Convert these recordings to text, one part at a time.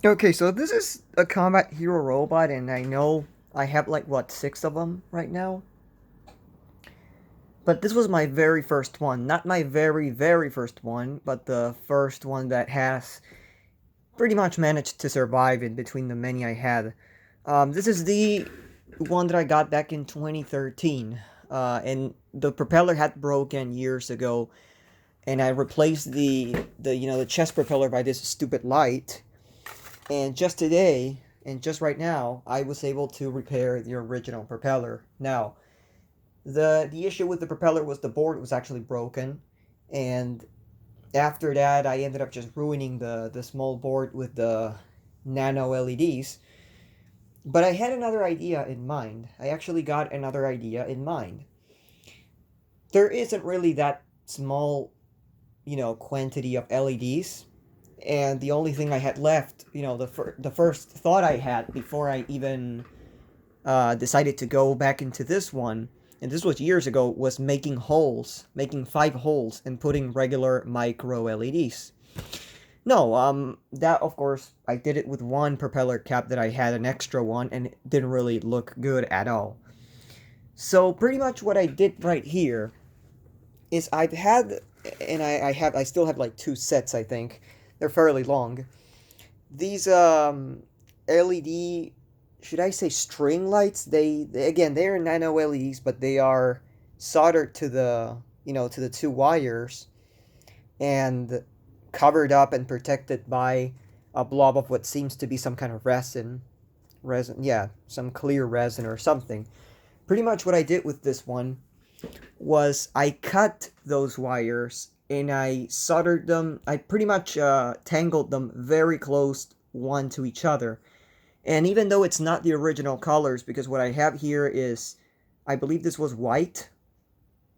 Okay, so this is a combat hero robot, and I know I have like what, six of them right now. But this was my very first one, not my very first one, but the first one that has pretty much managed to survive in between the many I had. This is the one that I got back in 2013, and the propeller had broken years ago, and I replaced the chest propeller by this stupid light. And just today, and just right now, I was able to repair the original propeller. Now, the issue with the propeller was the board was actually broken, and after that, I ended up just ruining the small board with the nano LEDs. But I had another idea in mind. I actually got another idea in mind. There isn't really that small, quantity of LEDs, and the only thing I had left, the first thought I had before I even decided to go back into this one, and this was years ago, was making holes, making 5 holes, and putting regular micro LEDs. No, that of course I did it with one propeller cap that I had an extra one, and it didn't really look good at all. So pretty much what I did right here is I've had, and I still have like 2 sets. I think they're fairly long. These LED, should I say string lights? They again they're nano LEDs, but they are soldered to the 2 wires and covered up and protected by a blob of what seems to be some kind of resin, yeah, some clear resin or something. Pretty much what I did with this one was I cut those wires and I soldered them. I pretty much tangled them very close one to each other. And even though it's not the original colors, because what I have here is, I believe this was white.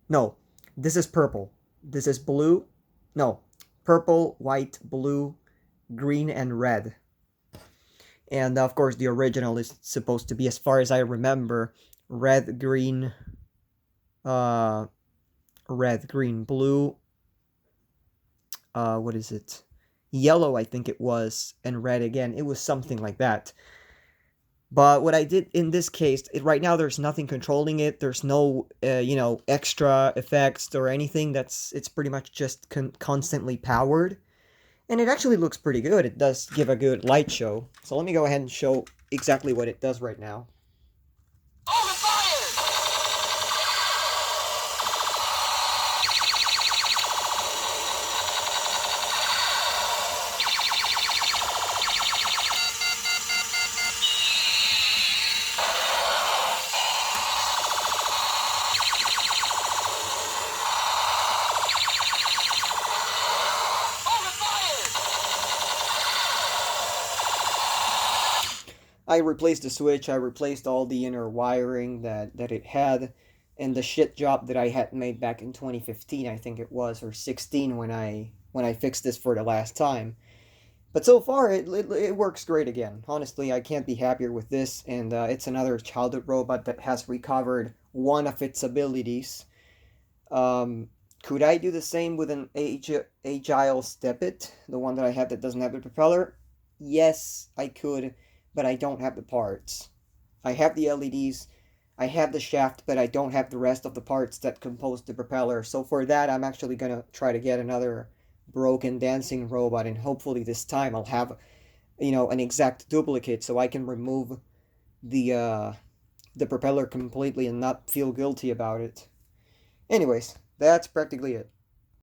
No, this is purple. This is blue. No, purple, white, blue, green, and red. And of course, the original is supposed to be, as far as I remember, red, green, uh, red, green, blue, what is it? Yellow, I think it was, and red again. It was something like that. But what I did in this case, right now there's nothing controlling it. There's no, extra effects or anything. It's pretty much just constantly powered. And it actually looks pretty good. It does give a good light show. So let me go ahead and show exactly what it does right now. I replaced the switch, I replaced all the inner wiring that it had, and the shit job that I had made back in 2015, I think it was, or 16 when I fixed this for the last time. But so far, it works great again. Honestly, I can't be happier with this, and it's another childhood robot that has recovered one of its abilities. Could I do the same with an Agile Step-It, the one that I have that doesn't have the propeller? Yes, I could, but I don't have the parts. I have the LEDs, I have the shaft, but I don't have the rest of the parts that compose the propeller. So for that, I'm actually gonna try to get another broken dancing robot, and hopefully this time I'll have, an exact duplicate so I can remove the propeller completely and not feel guilty about it. Anyways, that's practically it.